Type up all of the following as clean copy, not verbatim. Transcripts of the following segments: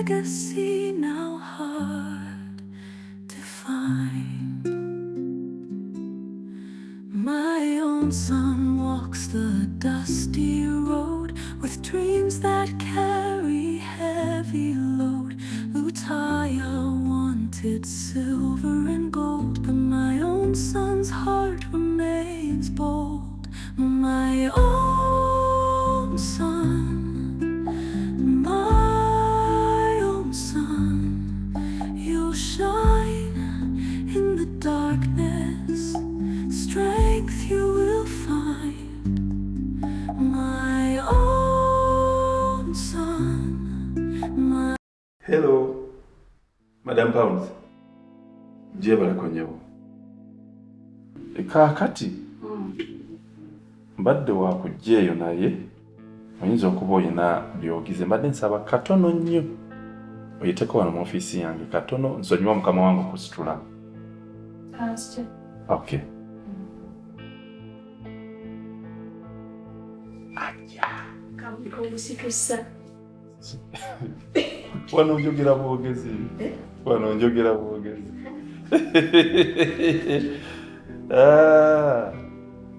legacy now hard to find. My own son walks the dusty road with dreams that carry heavy load. Utaya wanted silver and gold, but my own son's heart remains bold. My own son, my own son, you'll shine in the darkness, strength you will find. My own son, my... Hello, Madam Pounds. Jebala kwenyewo. Kakati mbadde wakujjeeyo naye oyinza okuba oyina byogize. Mbadde nsaba katono nnyo oyiteko wano mu ofiisi yange katono nsonyiwa mukama wange okusitula. Okay. Aja kamusitusa wano njogera bwogezi. Wano njogera bwogezi.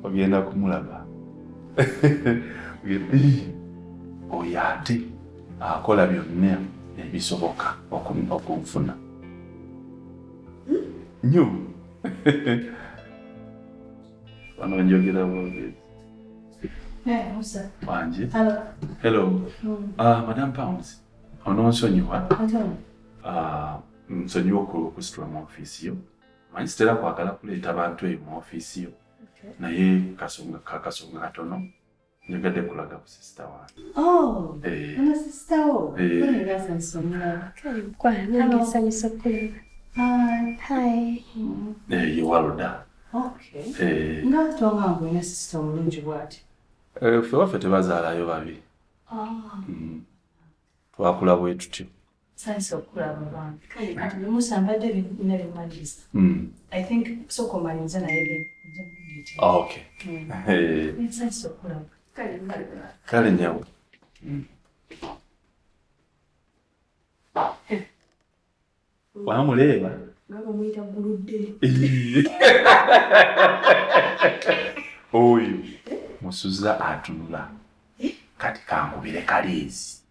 Ogenda kumulaba. Oyo ate akola byonna ebisoboka okunfuna. Nnyo. Wano njogera bwogezi. Musa. Wanji. Hello. Hello. Madam Pounds. Ononsonyiwa. Nsonyiwa okusitula mu ofiisi yo. Manyi sitera kwagala kuleeta bantu eyo mu ofiisi yo. Naye kasonga katono njogadde kulaga ku sister wange. Oh, ana sister wo. Ngasa nsomera. Kwa nange nsanyusa okulaba. Hi. Ye Walda. Okay. Ngatonga ngwena sister omulungi bw'ati. Ffe waffe tebazaalayo babi. Twakula bwe tutyo. Science okulaba bantu. Kale Musa mbadde bina bimaliza. I think soko malinza na yebe. Okay. Science okulaba. Kale nyawo. Wamuleeba? Ngabo mwita buludde. Oyo musuza atunula. Kati kankubire kaliisi.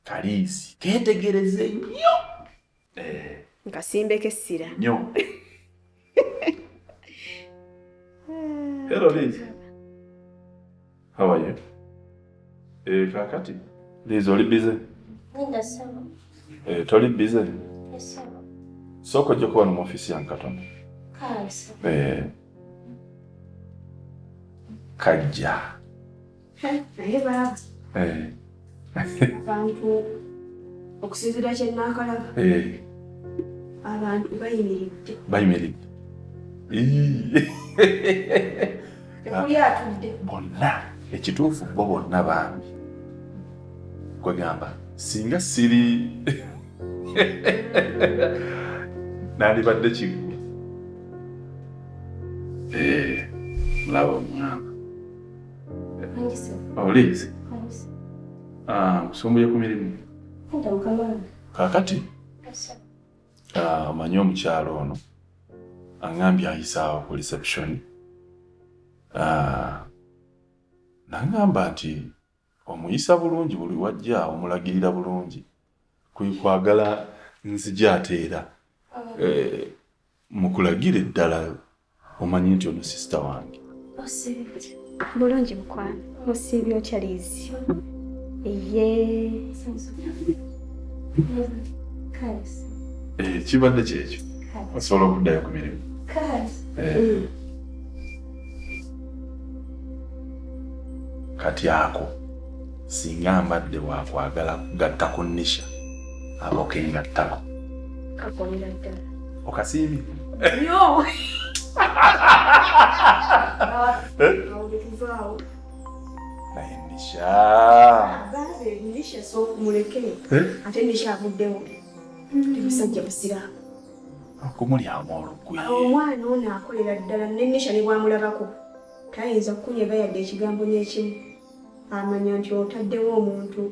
Kaliisi ketegereze nnyo. Nkasimbeko essira. Nnyo. Hello Liz. How are you? Kakati. Liz, oli busy? Nenda sawa. Toli busy? Yes, sawa. Soko joko wano mu office yange katono. Kaasa. Kajja. Naye baba. Abantu okusinziira kye naakalaba. Abantu Bayimiridde. Tekuli atudde. Bonna ekituufu bo bonna bambi. Kwegamba singa siri nandibadde kiggwa. Mulaba omwana. Olizi? Kusumbuye ku mirimu? Kakati? Omanyi omukyalo ono angambye ayisaawo ku reception. Nangamba nti omuyisa bulungi buli wajja omulagirira bulungi. Kwagala nzija ateera. Mukulagira eddala omanyi nti ono sister wange. Bulungi mukwano. Musiibye otya Liz? Kibadde kyekyo. Osobola okuddayo ku mirimu. Kati ako singa mbadde wakwagala kugatta ku Nisha abokengattako. Kakomera ddala. Okasiimi? Yo! Naye Nisha. Nisha muleke. Ate Nisha avuddewo. Musajja musiraamu. Okumulyamu olugwe. Omwana ono akolera ddala ne Nisha ne bwamulabako. Tayinza kukunyega yadde ekigambo n'ekimu. Amanya nti otaddewo omuntu.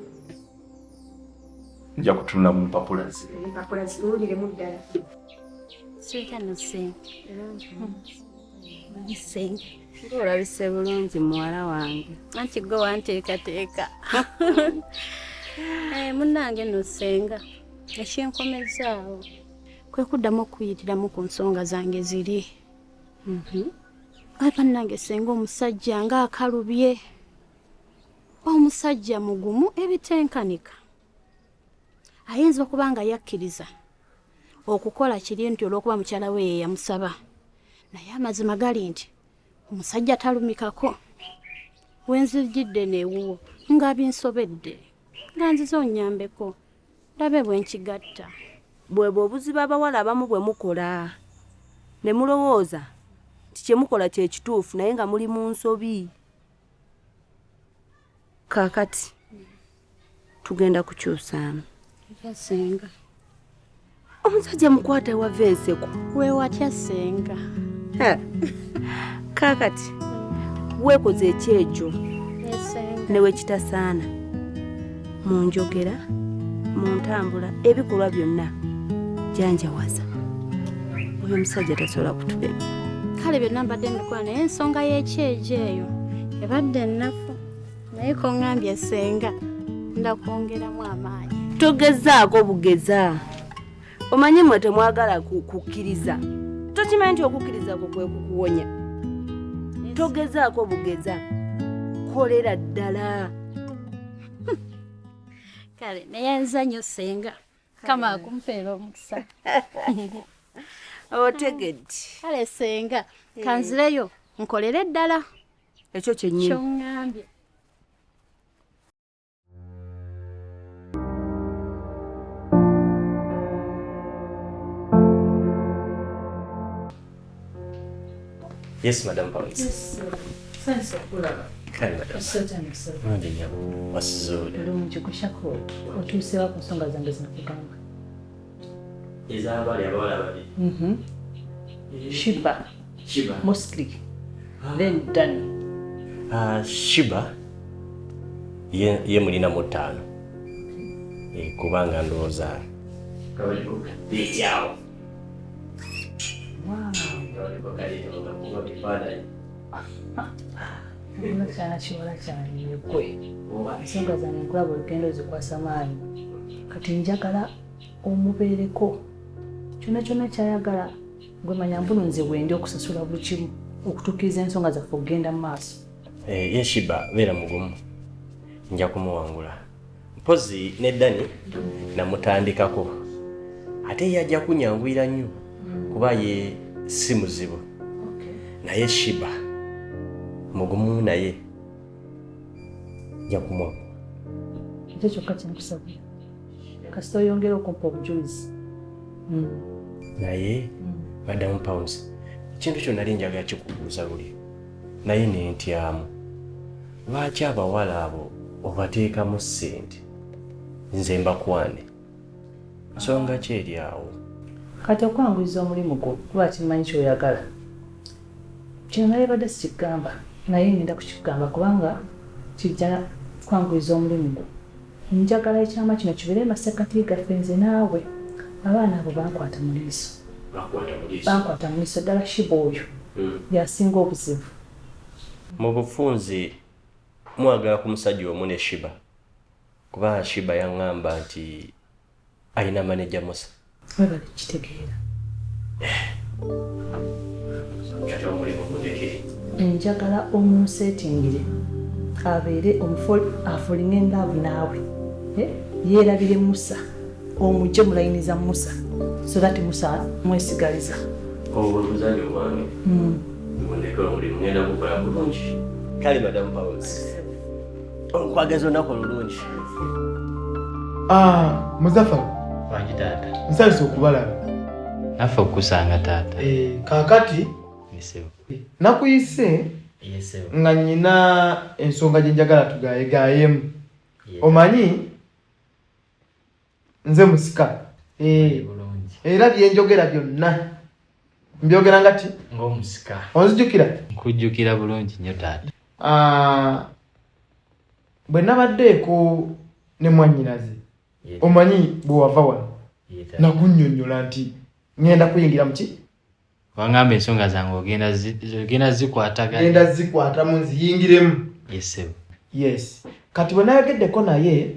nja kutunula mu mpapula ze. Mpapula ziwulire muddala. Sweeta no senga. Senga. Olabise bulungi muwala wange. Anti gwe wanteekateeka. Munnange no senga. Ekyenkomezaawo kwe kuddamu okuyitiramu ku nsonga zange ziri. Bannange senga omusajja ng'akalubye. Omusajja mugumu ebitenkanika. Ayinza okuba nga yakkiriza okukola kiri nti olw'okuba mukyala we ye yamusaba. Naye amazima gali nti omusajja talumikako. Wenzijjidde neewuwo nga binsobedde nga nzize onnyambeko ndabe bwe nkigatta. Bwebwe obuzibu abawala abamu bwe mukola ne mulowooza nti kye mukola kye kituufu naye nga muli mu nsobi. Kaakati tugenda kukyusaamu. Senga. Omusajja mukwata wava enseko. Weewatya senga. Kaakati weekoze ekyekyo Senga. ne wekitasaana mu njogera mu ntambula ebikolwa byonna janjawaza. Oyo omusajja tasobola kutubema. Kale byonna mbadde mbikola naye ensonga y'ekyejo eyo ebadde ennafu. Naye ko ngambye senga ndakwongeramu amaanyi. Togezaako bugeza. Omanyi mwe temwagala kukkiriza. Tokimanyi nti okukkiriza kwe kukuwonya. Togezaako bugeza. Kolera ddala. Kale naye nzanyo senga. Kama akumpeera omukisa. Otegedde. Kale senga kanzireyo nkolere ddala. Ekyo kyennyini. Kyongambye. Yes, Madam Pounds. Yes, sense okulaba. Kale, Madam. Certainly, sir. Mwende nyabo wasizoda. Bulungi kushako otuusewa ku nsonga zange zinakugamba. Ezabali abawala babiri. Shiba. Shiba. Mostly. Then done. Shiba ye mulina mu 5. Kubanga ndowooza kabaliko yao. Wow. Kabaliko kali nga kifaananyi. Kyana kiwala kyane gwe. Ensonga zange nkulaba olugendo zikwasa maanyi. Kati njagala omubeereko. Kyonna kyayagala gwe manya mbulunze wendi okusasula buli kimu okutuukiriza ensonga zaffe okugenda mu maaso. Ye Shiba beera mugumu. Nja kumuwangula. Mpozi ne Dani namutandikako. Ate yajja kunyanguyira nnyo kuba ye si muzibu. Naye Shiba mugumu naye nja kumuwangula. Ekyo kyokka kyenkusabira. Kasita oyongera okumpa obujulizi. Naye Madam Pounds ekintu kyo nali njagala kikubuuza luli naye ne ntyamu. Lwaki abawala abo obateekamu ssente nze mbakwane? Nsonga ki eri awo? Kati okwanguyiza omulimu gwo kuba kimanyi kyoyagala. Kino naye badde sikigamba naye ngenda kukigamba kubanga kijja kwanguyiza omulimu gwo. Njagala ekyama kino kibeere masekati gaffe nze naawe. Abaana abo bankwata mu liiso. Bankwata mu liiso ddala Shiba oyo yasinga obuzibu. Mu bufunze mwagala ku musajja omu ne Shiba kuba Shiba yaŋŋamba nti ayina maneja Musa. Webale kitegeera. Njagala omunsetingire abeere afulinga endaavu naawe. Yeerabire Musa omujje mulayiniza Musa so that Musa mwesigaliza. Omuzanyo wange ngondeka omulimu ngenda gukola bulungi. Kale Madam Pounds nkwageza olunaku olulungi. Muzaffar. Wangi taata. Nsanyuse okubalaba. Naffe okusanga taata. Kaakati Yesebo. nakuyise Yesebo. nga nnyina ensonga gye njagala tugayegaayemu. Omanyi nze musika. Bulungi. Era byenjogera byonna mbyogera ngati Ng'omusika. onzijukira. Nkujjukira bulungi nnyo taata. Bwe nabaddeeko ne mwannyinaze omanyi bwe wava wano nakunnyonnyola nti ngenda kuyingira muki wangamba ensonga zange ogenda zikwatagana genda zikwatamu nziyingiremu. Yes kati bwe nayogeddeko naye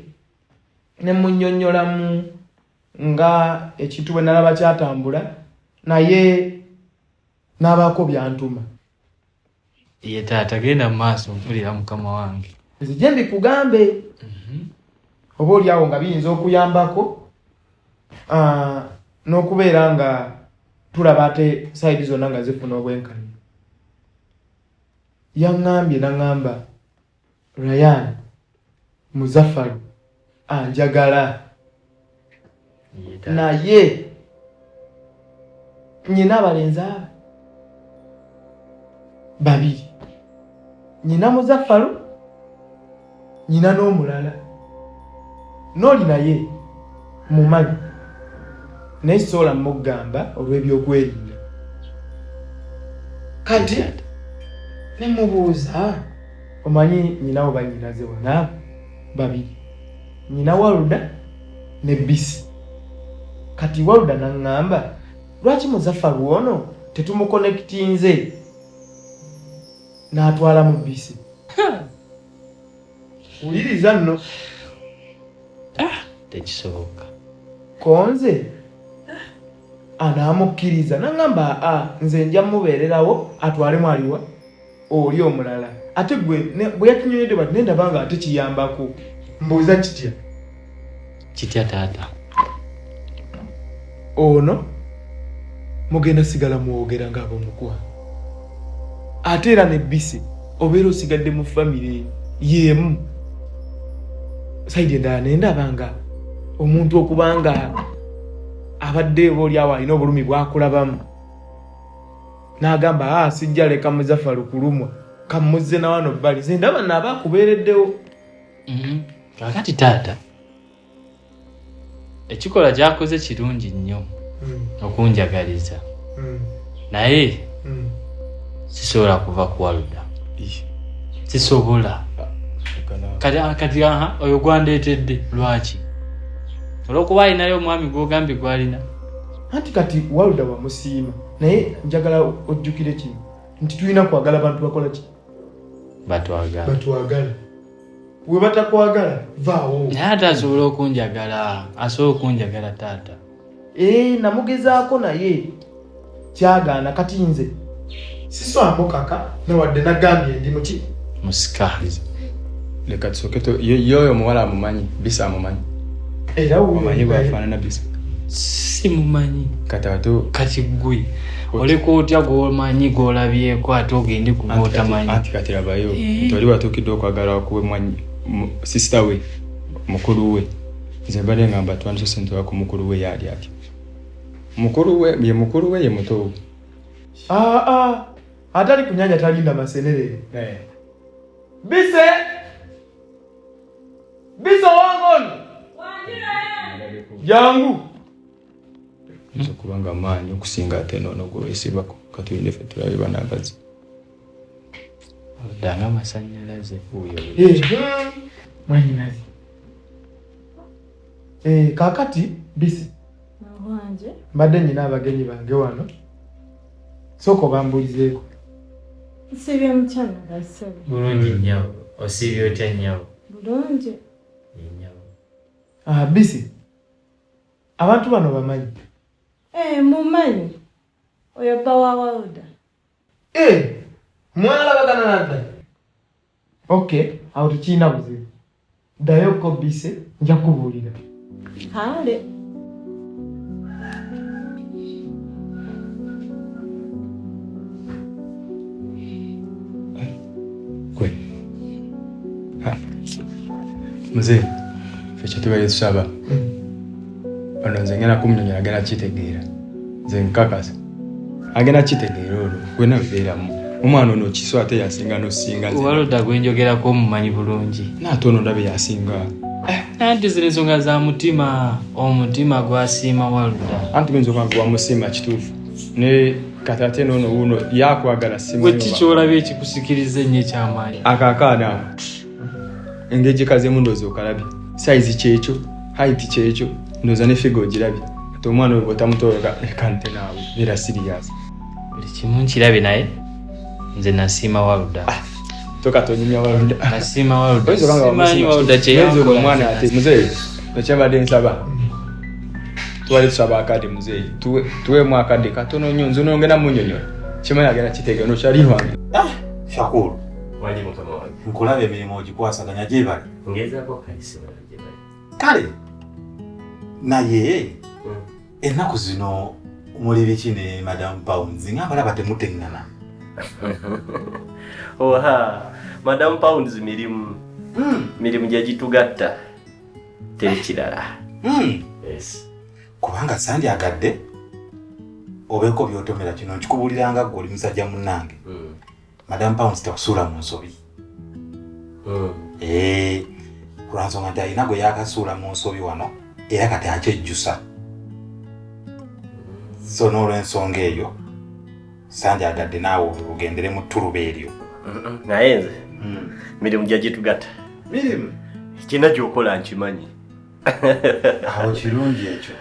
ne munnyonnyolamu nga ekintu bwe nalaba kyatambula naye n'abaako byantuma. ye taata genda mu maaso mpulira mukama wange nzije mbikugambe oba oliawo nga biyinza okuyambako n'okubeera nga tulaba ate sayidi zonna nga zifuna obwenkanya. Yaŋŋambye n'aŋŋamba Ryan Muzaffaru anjagala naye nyina abalenzi abo babiri, nyina Muzaffaru nyina n'omulala n'oli naye mumanyi naye sola mugamba olw'ebyokwerinda. Kati ne mubuuza omanyi nyinawo banyinaze wona babiri, nyina Waluda ne Bisi. Kati Waluda n'aŋŋamba lwaki Muzaffaru ono tetumukonekitinze n'atwala mu Bisi. Wuliriza nno tekisoboka konze anaamukkiriza n'aŋŋamba nze nja mubeererawo atwalemu aliwa oli omulala. Ate bwe yakinyonyedde bati nendaba nga ate kiyambako. Mbuuza kitya taata ono mugenda sigala muwogera ng'ab'omukwa ate era ne Bisi obeera osigadde mu famire y'emu. Sayidi endala nendaba nga omuntu okubanga abadde obaoliawo alina obulumi bwakulabamu n'agamba sijja leka Muzaffaru kulumwa kamuzze na wano bbali nze ndaba naaba akubeereddewo. kakati taata ekikola kyakoze kirungi nnyo okunjagaliza naye sisobola kuva ku Waluda, sisobola. Kati oyo gwandeetedde lwaki? Olw'okuba alinayo omwami gw'ogambye gw'alina. Anti kati Waluda wamusiima naye njagala ojjukire kino nti tulina kwagala bantu bakola ki? Batwagala. Bwe batakwagala vaawo. Naye ate asobola okunjagala, asobola okunjagala taata. Namugezaako naye kyagaana. Kati nze siswamu kaka nawadde nagambye ndi muki musika. Leka tusoketo yoyo omuwala amumanyi, Bisi amumanyi. Era omanyi bwafaanana Bisi? Simumanyi. Kati gwe oleka otya gw'omanyi gw'olabyeko ate ogende ku gw'otamanyi? Anti kati labayo toli watuukidde okwagala kuwe mwanyi sisita we mukulu we. Nze mbadde ngamba twandisose ntwako mukulu we yali atya. Mukulu we ye muto. Atali kunyanja talinda masenere. Bise wangono jangu nzo kubanga maanyi okusinga ate nono gwesibako katuyinde ffe tulabe banagazi danga masanyalaze uyo mwanyinazi. Kakati Bisi mbadde nyina abagenyi bange wano soko bambulizeeko. Sibye mchana gasebe. Bulungi nnyo. Osibye otya nnyo? Bulungi. Nnyo. Bisi abantu bano bamanyi? Mumanyi. Oyo bba wa Waluda. Mwalabagana nadda. Okay, awo tekiina buzibu. Ddayoko Bisi nja kubuulira. Hale. Mzee, fecha tubaye tusaba. Ono nze ngena kumnyonyola agenda kitegeera. Nze nkakasa. Agenda kitegeera olwo. Gwena bibeeramu. Omwana ono kiswa ate yasinga n'osinga nze. Waluda gwenjogerako omumanyi bulungi. N'ate ono ndabe yasinga. Anti zino ensonga za mutima. Omutima gwasiima Waluda. Anti benzo kwangu wamusiima kituufu. Ne katate n'ono wuno yakwagala simanyi. Gwe kikyolabye ekikusikiriza ennyo ekyamaanyi. Akaakaana engeri gyekaze mu ndowooza okalabye. Sayizi kyekyo haiti kyekyo ndowooza ne figa ogirabye ate omwana oyo bw'otamutooka ekante naawe beera sirias buli kimu nkirabye naye nze nasiima Waluda. tokatonyumya Waluda. Nasiima Waluda. Simanyi Waluda kyeyakola omwana ate muzeeyi nekyabadde nsaba twali tusaba akadde muzeeyi tuweemu akadde katono nnyo nze nongenda munnyonnyola kimanyi agenda kitegeera nokyali wange. Shakulu Wali mukama wange. nkulaba emirimu ogikwasaganya gyebali Ngezaako kalisibala gye bali. kale naye ennaku zino muli biki ne Madam Pounds nga balaba temuteŋŋana. Oha, Madam Pounds mirimu gye gitugatta teri kirala. Yes. Kubanga sandyagadde obeeko by'otomera kino nkikubuliranga gwe oli musajja munnange. Madam Pounds takusuula mu nsobi. Lwansonga nti alina gwe yakasuula mu nsobi wano era kati akyejjusa. So n'olw'ensonga eyo sandyagadde naawe ogendere mu ttuluba eryo. Naye nze mirimu gye gitugatta. Mirimu? Kina gy'okola nkimanyi. Awo kirungi ekyo.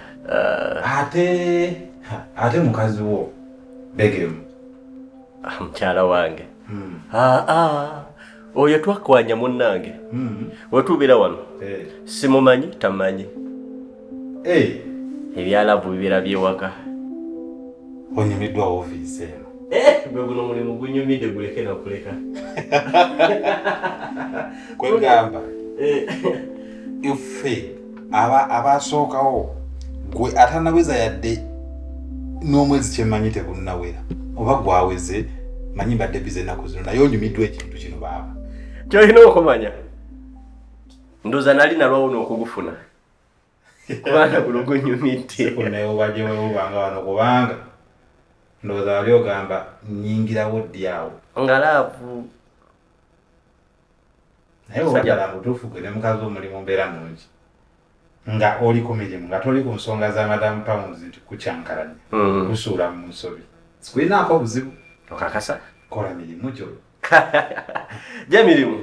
Ate mukazi wo Begemu mukyala wange. Oyo twakwanya munnange. Wetubeera wano simumanyi tamanyi. Ebyalavu bibeera byewaka. Onyumiddwa ofiisi eno. Gwe guno mulimu gunyumidde guleke nakuleka. Kwegamba ife abasookawo gwe atanaweza yadde n'omwezi kyemanyi tegunnawera oba gwaweze manyi mbadde bize ennaku zino naye onyumiddwa ekintu kino baaba. Kyolina okumanya ndooza nali nalwawo n'okugufuna kubanga guno gunyumidde. Naye obadde wewubanga wano kubanga ndooza wali ogamba nnyingirawo ddi awo nga laavu. naye obadala mutuufu gwe ne mukazi omulimu mbeera mungi nga oli ku mirimu nga toli ku nsonga za Madam Pounds nti kukyankalanya kusuula mu nsobi sikulinaako buzibu. Okakasa kola mirimu gyo. gye mirimu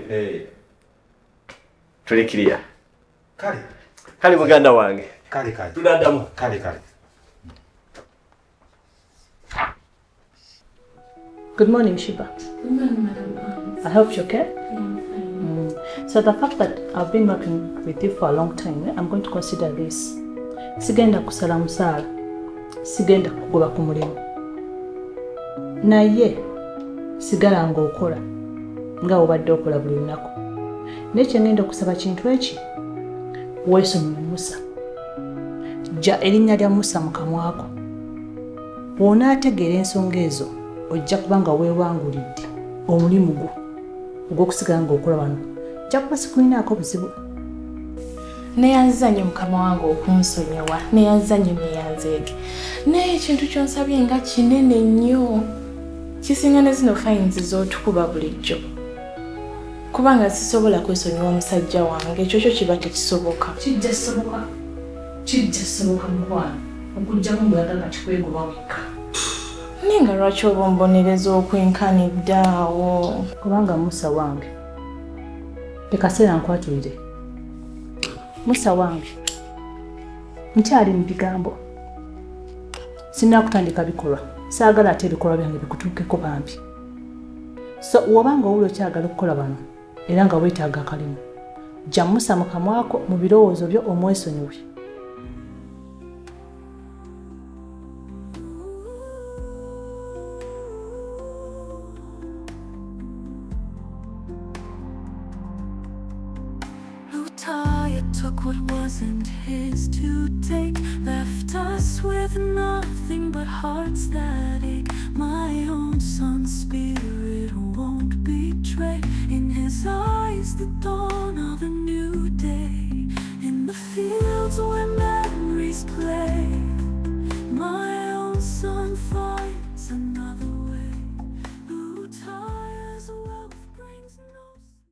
tulikiriya. Kale muganda wange tunaddamu. Kale Good morning, Shiba. Good morning, Madam Pounds. I hope you're okay. Yeah, So the fact that I've been working with you for a long time, I'm going to consider this. Sigenda kusala musaala, sigenda kugoba ku mulimu. Naye sigala ng'okola nga obadde okola buli lunaku. Naye kye ngenda okusaba kintu eki, weesonyiwe Musa. Jja erinnya lya Musa mu kamwako. Bw'onaategeera ensonga ezo, ojja kuba nga weewangulidde omulimu gwo ogw'okusigala ng'okola wano. Ojja kuba sikulinaako buzibu. neyanzanye mukama wange okunsonyiwa, neyanzanye neyanzeege. Naye ekintu kyonsabye nga kinene nnyo. Kisinga ne zino fines z'otukuba bulijjo. Kubanga sisobola kwesonyiwa omusajja wange, ekyo kyo kiba tekisoboka. Kijja soboka mukwano okugjamu mbulaga nga kikwegoba wekka. Naye nga lwaki oba ombonereza okwenkanidde awo? Kubanga Musa wange tekaseera nkwatulire. Musa wange nkyali mu bigambo, sinakutandika bikolwa, saagala ate ebikolwa byange bikutuukeko bambi. So wobanga owuli okyagala okukola bano era nga weetaaga akalimu, jja Musa mu kamwako mu birowoozo byo omwesonyiwe. Took what wasn't his to take, left us with nothing but hearts that ache. My own son's spirit won't betray. In his eyes the dawn